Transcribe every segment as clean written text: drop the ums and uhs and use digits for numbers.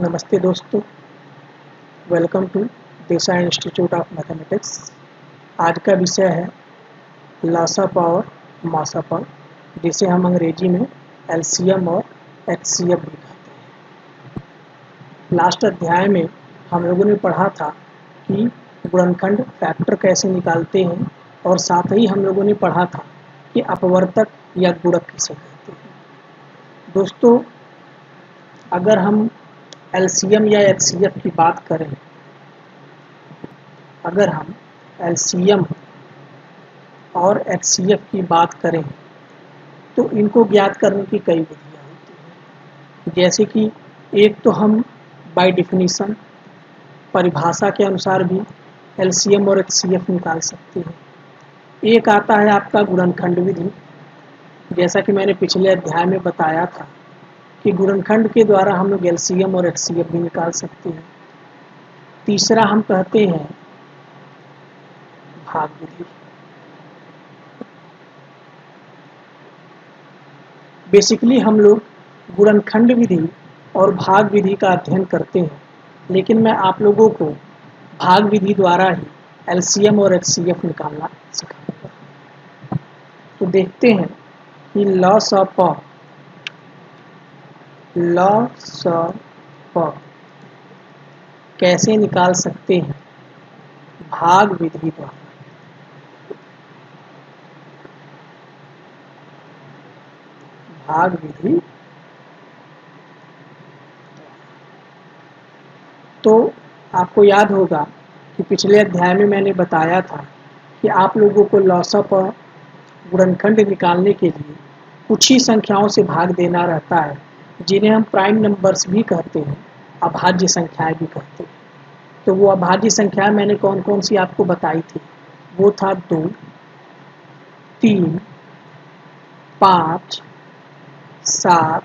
नमस्ते दोस्तों, welcome to Desai institute of mathematics. आज का विषय है लॉसअप और मॉसअप, जिसे हम अंग्रेजी में एलसीएम और एचसीएफ भी कहते हैं। लास्ट अध्याय में हम लोगों ने पढ़ा था कि गुणनखंड फैक्टर कैसे निकालते हैं और साथ ही हम लोगों ने पढ़ा था कि अपवर्तक या गुणक किसे कहते हैं। दोस्तों, अगर हम एलसीएम या एचसीएफ की बात करें, अगर हम एलसीएम और एचसीएफ की बात करें तो इनको ज्ञात करने की कई विधियां होती हैं। जैसे कि एक तो हम बाय डेफिनेशन परिभाषा के अनुसार भी एलसीएम और एचसीएफ निकाल सकते हैं। एक आता है आपका गुणनखंड विधि, जैसा कि मैंने पिछले अध्याय में बताया था कि गुणनखंड के द्वारा हम लोग एलसीएम और एचसीएफ भी निकाल सकते हैं। तीसरा हम कहते हैं भाग विधि। बेसिकली हम लोग गुणनखंड विधि और भाग विधि का अध्ययन करते हैं, लेकिन मैं आप लोगों को भाग विधि द्वारा ही एलसीएम और एचसीएफ निकालना सिखाऊंगा। तो देखते हैं कि लॉसअप कैसे निकाल सकते हैं भाग विधि द्वारा। भाग विधि तो आपको याद होगा कि पिछले अध्याय में मैंने बताया था कि आप लोगों को लॉसअप और गुणनखंड निकालने के लिए कुछ ही संख्याओं से भाग देना रहता है, जिन्हें हम प्राइम नंबर्स भी कहते हैं, अभाज्य संख्याएं भी कहते हैं। तो वो अभाज्य संख्याएं मैंने कौन कौन सी आपको बताई थी? वो था 2, 3, 5, 7,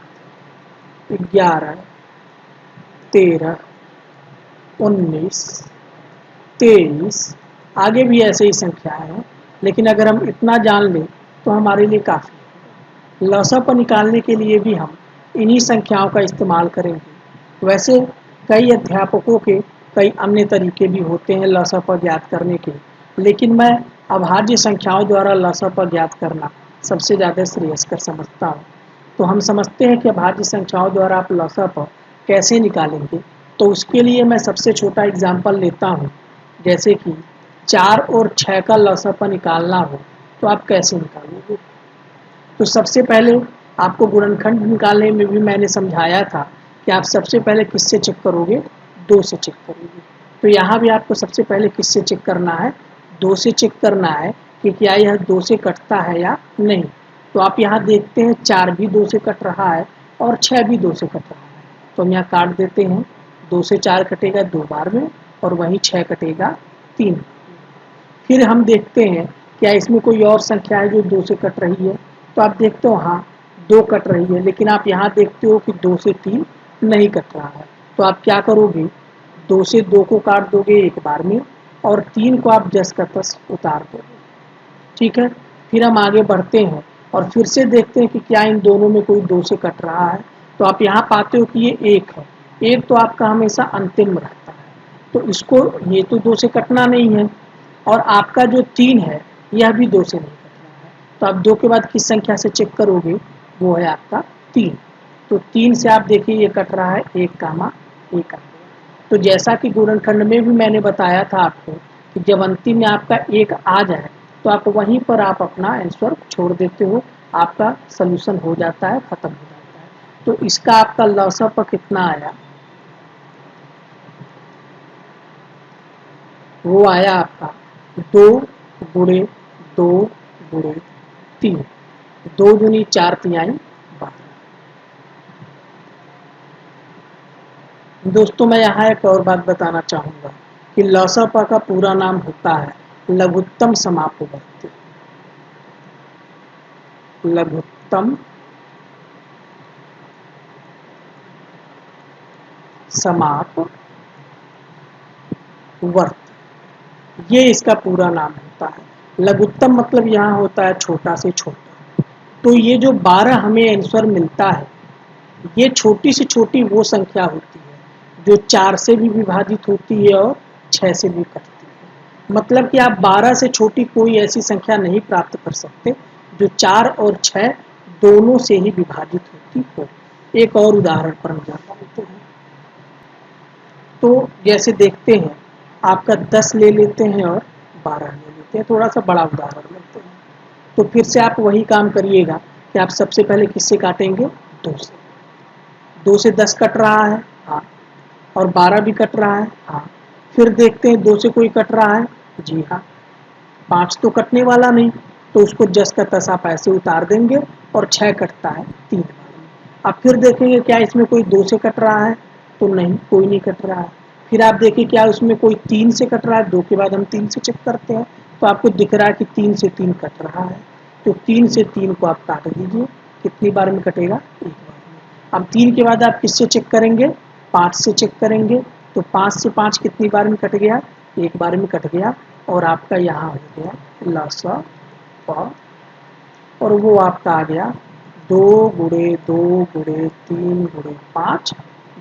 11, 13, 19, 23, आगे भी ऐसे ही संख्याएं हैं, लेकिन अगर हम इतना जान लें तो हमारे लिए काफ़ी है। लॉसअप निकालने के लिए भी हम इन्हीं संख्याओं का इस्तेमाल करेंगे। वैसे कई अध्यापकों के कई अन्य तरीके भी होते हैं लॉसअप ज्ञात करने के, लेकिन मैं अभाज्य संख्याओं द्वारा लॉसअप ज्ञात करना सबसे ज़्यादा श्रेयस्कर समझता हूँ। तो हम समझते हैं कि अभाज्य संख्याओं द्वारा आप लॉसअप कैसे निकालेंगे। तो उसके लिए मैं सबसे छोटा एग्जाम्पल लेता हूँ। जैसे कि 4 और 6 का लॉसअप निकालना हो तो आप कैसे निकालोगे? तो सबसे पहले आपको गुणनखंड निकालने में भी मैंने समझाया था कि आप सबसे पहले किससे चेक करोगे? 2 से चेक करोगे। तो यहाँ भी आपको सबसे पहले किससे चेक करना है? 2 से चेक करना है कि क्या यह 2 से कटता है या नहीं। तो आप यहाँ देखते हैं 4 भी 2 से कट रहा है और 6 भी 2 से कट रहा है। तो हम यहाँ काट देते हैं। 2 से 4 कटेगा 2 बार में और वहीं 6 कटेगा 3। फिर हम देखते हैं क्या इसमें कोई और संख्या है जो 2 से कट रही है। तो आप देखते हो हाँ 2 कट रही है, लेकिन आप यहाँ देखते हो कि 2 से 3 नहीं कट रहा है। तो आप क्या करोगे? 2 से 2 को काट दोगे एक बार में और 3 को आप जस का तस उतार दोगे। ठीक है, फिर हम आगे बढ़ते हैं और फिर से देखते हैं कि क्या इन दोनों में कोई 2 से कट रहा है। तो आप यहाँ पाते हो कि ये 1 है। 1 तो आपका हमेशा अंतिम रहता है, तो इसको ये तो 2 से कटना नहीं है। और आपका जो 3 है यह भी 2 से नहीं कट रहा है। तो आप 2 के बाद किस संख्या से चेक करोगे? वो है आपका 3। तो 3 से आप देखिए ये कट रहा है 1 कामा 1 कट गया। तो जैसा कि गुणनखंड में भी मैंने बताया था आपको कि जब अंतिम में आपका 1 आ जाए तो आप वहीं पर आप अपना आंसर छोड़ देते हो, आपका सलूशन हो जाता है, खत्म हो जाता है। तो इसका आपका लॉसअप कितना आया? वो आया आपका 2 गुणे 2 गुणे 3, 2 दूनी 4 तिहाई 12। दोस्तों, मैं यहाँ एक और बात बताना चाहूँगा कि लॉसअप का पूरा नाम होता है लघुत्तम समापवर्ती। लघुत्तम समापवर्ती, ये इसका पूरा नाम होता है। लघुत्तम मतलब यहाँ होता है छोटा से छोटा। तो ये जो 12 हमें आंसर मिलता है, ये छोटी से छोटी वो संख्या होती है जो 4 से भी विभाजित होती है और 6 से भी कटती है। मतलब कि आप 12 से छोटी कोई ऐसी संख्या नहीं प्राप्त कर सकते जो 4 और 6 दोनों से ही विभाजित होती हो। एक और उदाहरण पर हम जान लेते हैं। तो जैसे देखते हैं, आपका 10 ले लेते हैं और 12 ले लेते हैं। थोड़ा सा बड़ा उदाहरण लेते हैं। तो फिर से आप वही काम करिएगा कि आप सबसे पहले किससे काटेंगे? 2 से। 2 से 10 कट रहा है, हाँ, और 12 भी कट रहा है, हाँ। फिर देखते हैं 2 से कोई कट रहा है, जी हाँ। 5 तो कटने वाला नहीं, तो उसको जस का तस आप ऐसे उतार देंगे और 6 कटता है 3 बार। अब फिर देखेंगे क्या इसमें कोई 2 से कट रहा है? तो नहीं, कोई नहीं कट रहा है। फिर आप देखिए क्या उसमें कोई 3 से कट रहा है? 2 के बाद हम 3 से चेक करते हैं, तो आपको दिख रहा है कि 3 से 3 कट रहा है। तो 3 से 3 को आप काट दीजिए। कितनी बार में कटेगा? एक बार में। अब 3 के बाद आप किससे चेक करेंगे? 5 से चेक करेंगे। तो 5 से 5 कितनी बार में कट गया? एक बार में कट गया। और आपका यहाँ हो गया लसा प, और वो आपका आ गया 2 गुणे 2 गुणे 3 गुणे 5,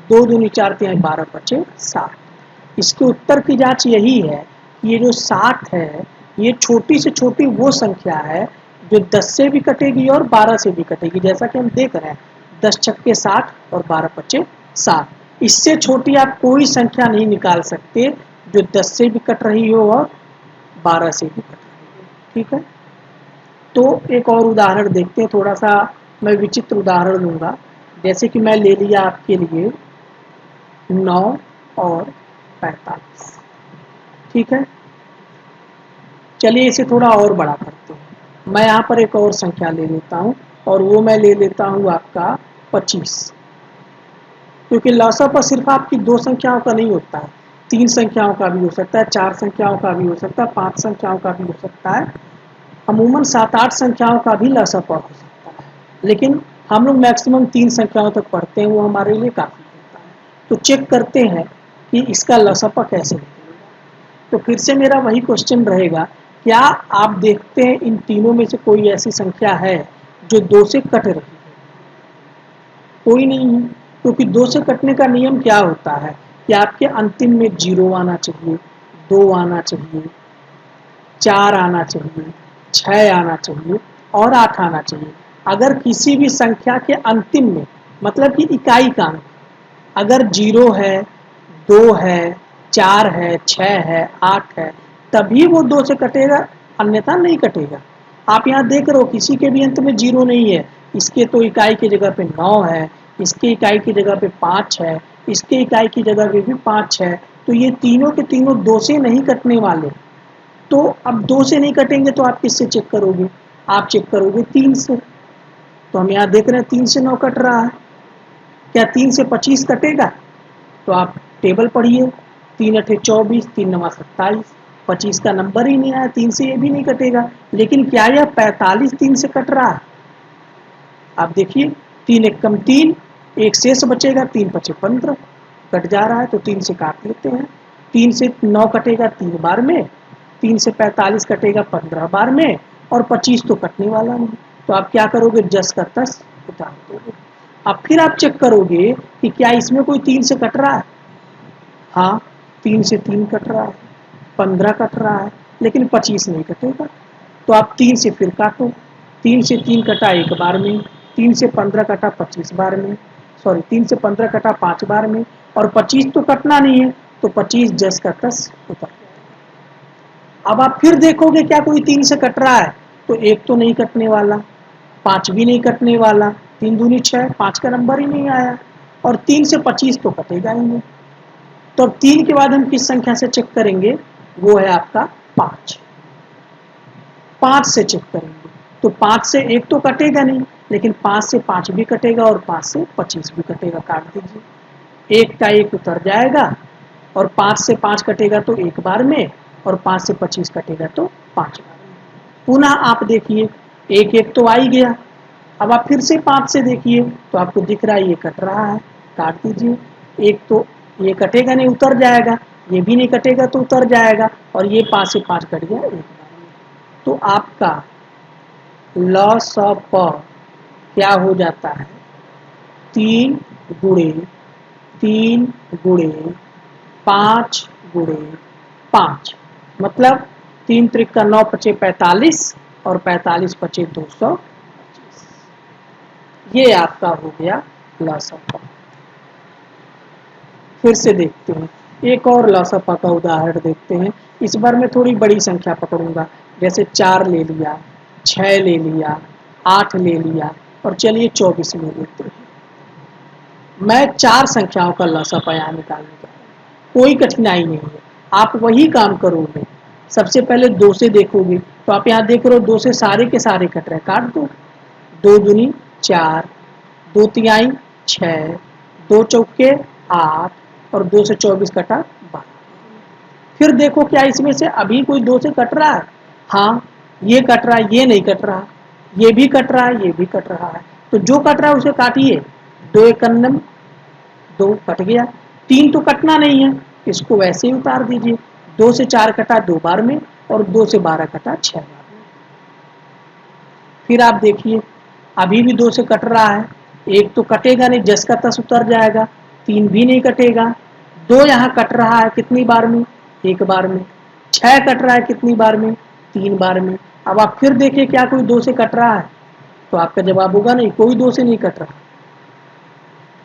2 दूनी 4 3 12 बचे 60। इसके उत्तर की जांच यही है कि ये जो 60 है, ये छोटी से छोटी वो संख्या है जो 10 से भी कटेगी और 12 से भी कटेगी। जैसा कि हम देख रहे हैं 10 छक्के 60 और 12 पचे 60। इससे छोटी आप कोई संख्या नहीं निकाल सकते जो 10 से भी कट रही हो और 12 से भी कट रही हो। ठीक है, तो एक और उदाहरण देखते हैं। थोड़ा सा मैं विचित्र उदाहरण दूंगा। जैसे कि मैं ले लिया आपके लिए 9 और 45। ठीक है, चलिए इसे थोड़ा और बड़ा करते हैं। मैं यहाँ पर एक और संख्या ले लेता हूँ, और वो मैं ले लेता हूँ आपका 25। क्योंकि लौसा पर सिर्फ आपकी 2 संख्याओं का नहीं होता है, 3 संख्याओं का भी हो सकता है, 4 संख्याओं का भी हो सकता है, 5 संख्याओं का भी हो सकता है। अमूमन 7-8 संख्याओं का भी लसापा हो सकता है, लेकिन हम लोग मैक्सिमम 3 संख्याओं तक पढ़ते हैं, वो हमारे लिए काफ़ी होता है। तो चेक करते हैं कि इसका लसापा कैसे निकलेगा। तो फिर से मेरा वही क्वेश्चन रहेगा, क्या आप देखते हैं इन तीनों में से कोई ऐसी संख्या है जो 2 से कट रही है? कोई नहीं है, क्योंकि 2 से कटने का नियम क्या होता है कि आपके अंतिम में 0 आना चाहिए, 2 आना चाहिए, 4 आना चाहिए, 6 आना चाहिए और 8 आना चाहिए। अगर किसी भी संख्या के अंतिम में, मतलब कि इकाई का अंक, अगर 0 है, 2 है, 4 है, 6 है, 8 है, तभी वो 2 से कटेगा, अन्यथा नहीं कटेगा। आप यहाँ देख रहे हो किसी के भी अंत में 0 नहीं है। इसके तो इकाई की जगह पे 9 है, इसके इकाई की जगह पे 5 है, इसके इकाई की जगह पे भी 5 है। तो ये तीनों के तीनों 2 से नहीं कटने वाले। तो अब 2 से नहीं कटेंगे तो आप किससे चेक करोगे? आप चेक करोगे 3 से। तो हम यहाँ देख रहे हैं 3 से 9 कट रहा है। क्या 3 से 25 कटेगा? तो आप टेबल पढ़िए, 3 अठे 24, 3 नवा 27, 25 का नंबर ही नहीं आया, 3 से ये भी नहीं कटेगा। लेकिन क्या यह 45 3 से कट रहा है? आप देखिए, 3 एक कम 3, एक शेष बचेगा, 3 पचे 15, कट जा रहा है, तो 3 से काट लेते हैं। 3 से 9 कटेगा 3 बार में, 3 से 45 कटेगा 15 बार में, और 25 तो कटने वाला नहीं। तो आप क्या करोगे? जस का तस उतार दोगे। अब फिर आप चेक करोगे कि क्या इसमें कोई 3 से कट रहा है? हाँ, 3 से 3 कट रहा है, 15 कट रहा है, लेकिन 25 नहीं कटेगा। तो आप 3 से फिर काटो। 3 से 3 कटा एक बार में, 3 से 15 कटा 25 बार में, सॉरी 3 से 15 कटा 5 बार में, और 25 तो कटना नहीं है, तो 25 जस का तस उतर। अब आप फिर देखोगे क्या कोई 3 से कट रहा है? तो एक तो नहीं कटने वाला, 5 भी नहीं कटने वाला, 3 दूनी 6, 5 का नंबर ही नहीं आया, और 3 से 25 तो कटेगा ही नहीं। तो अब 3 के बाद हम किस संख्या से चेक करेंगे? वो है आपका 5। 5 से चेक करेंगे, तो 5 से एक तो कटेगा नहीं, लेकिन 5 से 5 भी कटेगा और 5 से 25 भी कटेगा। काट दीजिए, एक का एक उतर जाएगा, और 5 से 5 कटेगा तो एक बार में, और 5 से 25 कटेगा तो 5 बार में। पुनः आप देखिए, एक एक तो आ ही गया। अब आप फिर से 5 से देखिए, तो आपको दिख रहा है ये कट रहा है, काट दीजिए। एक तो ये कटेगा नहीं, उतर जाएगा, ये भी नहीं कटेगा तो उतर जाएगा, और ये 5 से 5 कट गया एक बार में। तो आपका लॉस ऑफ क्या हो जाता है? 3 गुणे 3 गुणे 5 गुणे 5, मतलब 3 त्रिक 9 पचे 45 और 45 पचे 225। ये आपका हो गया लसापा। फिर से देखते हैं, एक और लसापा का उदाहरण देखते हैं। इस बार मैं थोड़ी बड़ी संख्या पकड़ूंगा, जैसे 4 ले लिया, 6 ले लिया, 8 ले लिया और चलिए 24 ले लेते हैं। मैं 4 संख्याओं का लसापा यहाँ निकालने जा रहा हूँ, कोई कठिनाई नहीं है। आप वही काम करोगे, सबसे पहले 2 से देखोगे तो आप यहाँ देख रहे हो 2 से सारे के सारे कट रहे, काट दो। 2 दूनी 4, 2 तिहाई 6, 2 चौके 8 और 2 से 24 कटा 12। फिर देखो क्या इसमें से अभी कोई 2 से कट रहा है? हाँ, ये कट रहा है, ये नहीं कट रहा, ये भी कट रहा है, ये भी कट रहा है। तो जो कट रहा है उसे काटिए। 2 एकन्नम 2 कट गया। 3 तो कटना नहीं है, इसको वैसे ही उतार दीजिए। 2 से 4 कटा 2 बार में और 2 से 12 कटा 6 बार में। फिर आप देखिए अभी भी 2 से कट रहा है, एक तो कटेगा नहीं, जस का तस उतर जाएगा। 3 भी नहीं कटेगा। 2 यहाँ कट रहा है कितनी बार में? 1 बार में। 6 कट रहा है कितनी बार में? 3 बार में। अब आप फिर देखिए क्या कोई 2 से कट रहा है? तो आपका जवाब होगा नहीं, कोई 2 से नहीं कट रहा,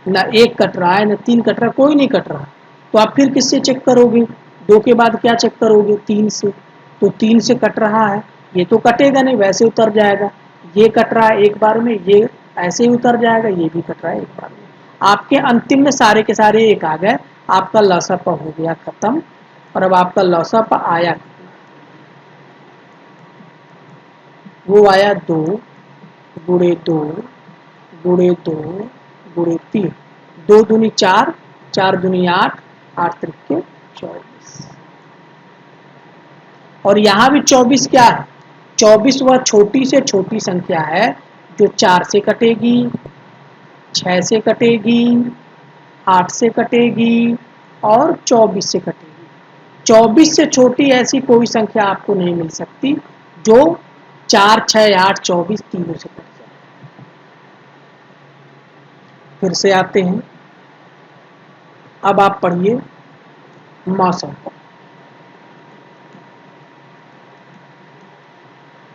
ना 1 कट रहा है, ना 3 कट रहा है, कोई नहीं कट रहा। तो आप फिर किससे चेक करोगे? 2 के बाद क्या चेक करोगे? 3 से। तो 3 से कट रहा है, ये तो कटेगा नहीं, वैसे उतर जाएगा। ये कट रहा है 1 बार में, ये ऐसे ही उतर जाएगा, ये भी कट रहा है 1 बार में। आपके अंतिम में सारे के सारे 1 आ गए, आपका लसापा हो गया खत्म। और अब आपका लसापा आया, वो आया 2 गुणे 2 गुणे 2 गुणे 3। 2 दूनी 4, 4 दूनी 8, 8 त्रिके 24। और यहाँ भी 24 क्या है? 24 वह छोटी से छोटी संख्या है जो 4 से कटेगी, 6 से कटेगी, 8 से कटेगी और 24 से कटेगी। 24 से छोटी ऐसी कोई संख्या आपको नहीं मिल सकती जो 4, 6, 8, 24 तीनों से कट जाए। फिर से आते हैं, अब आप पढ़िए मौसम।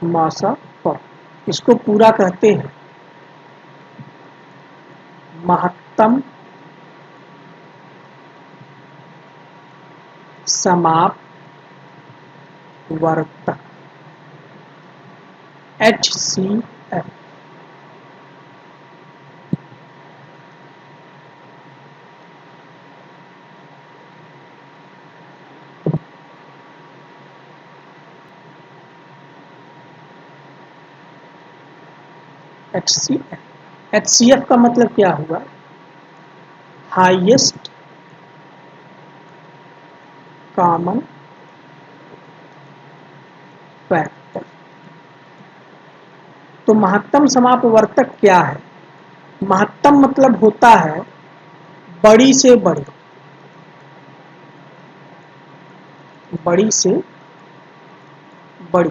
मौसम इसको पूरा कहते हैं महत्तम समापवर्तक, HCF। HCF का मतलब क्या हुआ? Highest common factor. तो महत्तम समापवर्तक क्या है? महत्तम मतलब होता है बड़ी से बड़ी, बड़ी से बड़ी।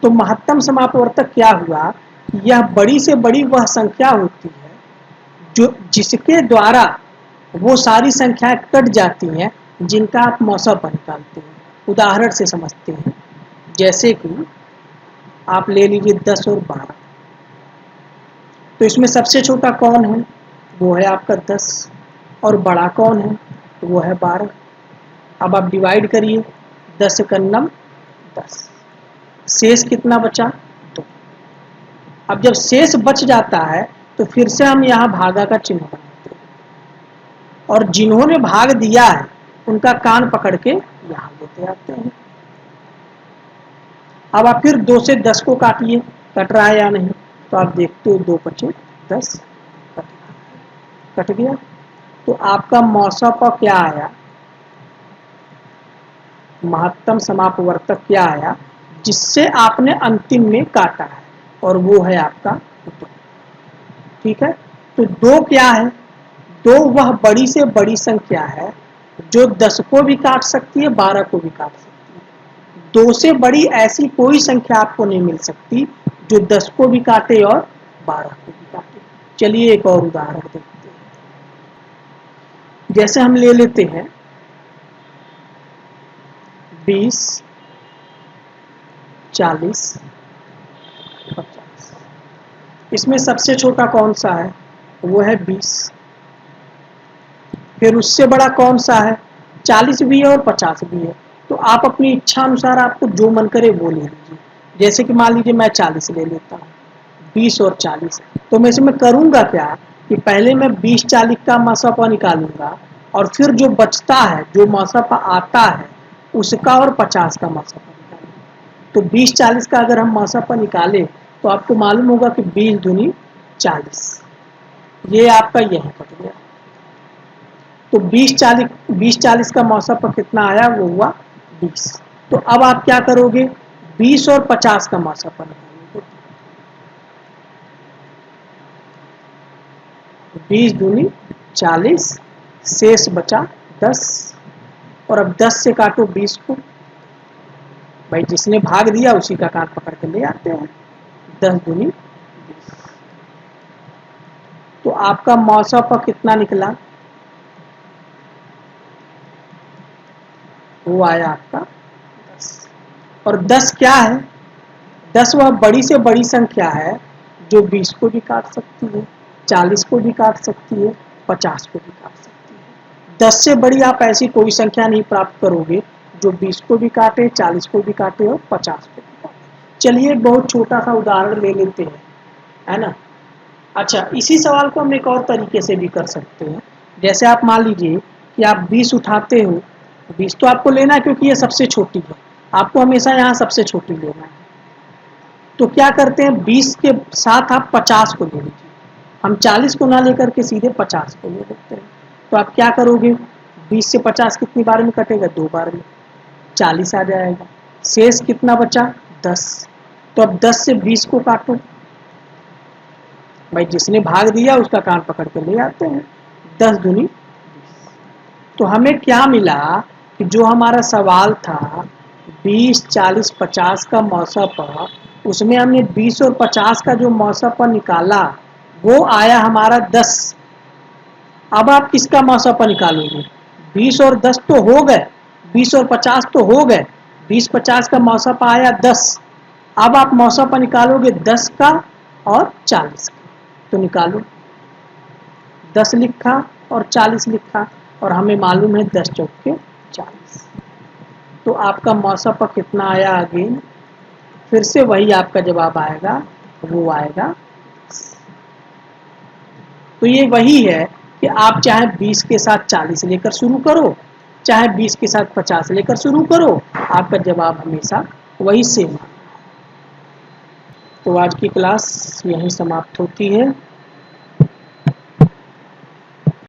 तो महत्तम समापवर्तक क्या हुआ? यह बड़ी से बड़ी वह संख्या होती है जो जिसके द्वारा वो सारी संख्याएं कट जाती हैं जिनका आप मौसापा निकालते हैं। उदाहरण से समझते हैं, जैसे कि आप ले लीजिए 10 और 12। तो इसमें सबसे छोटा कौन है? वो है आपका 10। और बड़ा कौन है? वो है 12। अब आप डिवाइड करिए, 10 एकन्नम 10, शेष कितना बचा? 2। अब जब शेष बच जाता है तो फिर से हम यहाँ भागा का चिन्ह बनाते हैं और जिन्होंने भाग दिया है उनका कान पकड़ के यहाँ लेते आते हैं। अब आप फिर 2 से 10 को काटिए, कट रहा है या नहीं? तो आप देखते हो 2 पचे 10, कट गया। तो आपका मौसापा क्या आया? महत्तम समापवर्तक क्या आया जिससे आपने अंतिम में काटा है? और वो है आपका 2। ठीक है, तो 2 क्या है? 2 वह बड़ी से बड़ी संख्या है जो 10 को भी काट सकती है, 12 को भी काट सकती है। 2 से बड़ी ऐसी कोई संख्या आपको नहीं मिल सकती जो 10 को भी काटे और 12 को भी काटे। चलिए एक और उदाहरण देखते हैं। जैसे हम ले लेते हैं 20, 40, 50। इसमें सबसे छोटा कौन सा है? वो है 20। फिर उससे बड़ा कौन सा है? 40 भी है और 50 भी है। तो आप अपनी इच्छा अनुसार आपको जो मन करे वो ले लीजिए। जैसे कि मान लीजिए मैं 40 ले लेता हूँ, 20 और 40। तो मैं इसमें करूँगा क्या कि पहले मैं 20-40 का मासापा निकालूंगा और फिर जो बचता है, जो मासापा आता है, उसका और 50 का मासापा निकालूंगा। तो 20-40 का अगर हम मासापा निकाले तो आपको मालूम होगा कि 20 दूनी 40, ये आपका यही कट गया। तो 20-40 का मासापा कितना आया? वो हुआ 20। तो अब आप क्या करोगे? 20 और 50 का मासापा निकालोगे। 20 दूनी 40, शेष बचा 10। और अब 10 से काटो 20 को। भाई जिसने भाग दिया उसी का काट पकड़ के ले आते हैं। 10 दूनी 20। तो आपका मासापा कितना निकला? वो आया आपका 10। और 10 क्या है? 10 वह बड़ी से बड़ी संख्या है जो 20 को भी काट सकती है, 40 को भी काट सकती है, 50 को भी काट सकती है। 10 से बड़ी आप ऐसी कोई संख्या नहीं प्राप्त करोगे जो 20 को भी काटे, 40 को भी काटे और 50 को भी काटे। चलिए एक बहुत छोटा सा उदाहरण ले लेते हैं, है ना। अच्छा, इसी सवाल को हम एक और तरीके से भी कर सकते हैं। जैसे आप मान लीजिए कि आप 20 उठाते हो, 20 तो आपको लेना है क्योंकि ये सबसे छोटी है, आपको हमेशा यहाँ सबसे छोटी लेना है। तो क्या करते हैं, 20 के साथ आप 50 को ले लीजिए। हम 40 को ना लेकर के सीधे 50 को ले लेते हैं। तो आप क्या करोगे? 20 से 50 कितनी बार में कटेगा? 2 बार में, 40 आ जाएगा। शेष कितना बचा? 10। तो अब 10 से 20 को काटो। भाई जिसने भाग दिया उसका कान पकड़ के ले आते हैं। 10 दूनी 20। तो हमें क्या मिला कि जो हमारा सवाल था 20, 40, 50 का मौसापा, उसमें हमने 20 और 50 का जो मौसापा निकाला वो आया हमारा 10। अब आप किसका मौसापा निकालोगे? 20 और 10 तो हो गए, 20 और 50 तो हो गए, 20-50 का मौसापा आया 10। अब आप मौसापा निकालोगे 10 का और 40 का। तो निकालो, 10 लिखा और 40 लिखा, और हमें मालूम है 10 चौके 40। तो आपका मौसापा कितना आया? अगेन फिर से वही आपका जवाब आएगा, वो आएगा। तो ये वही है कि आप चाहे 20 के साथ 40 लेकर शुरू करो, चाहे 20 के साथ 50 लेकर शुरू करो, आपका जवाब हमेशा वही सेम। तो आज की क्लास यहीं समाप्त होती है।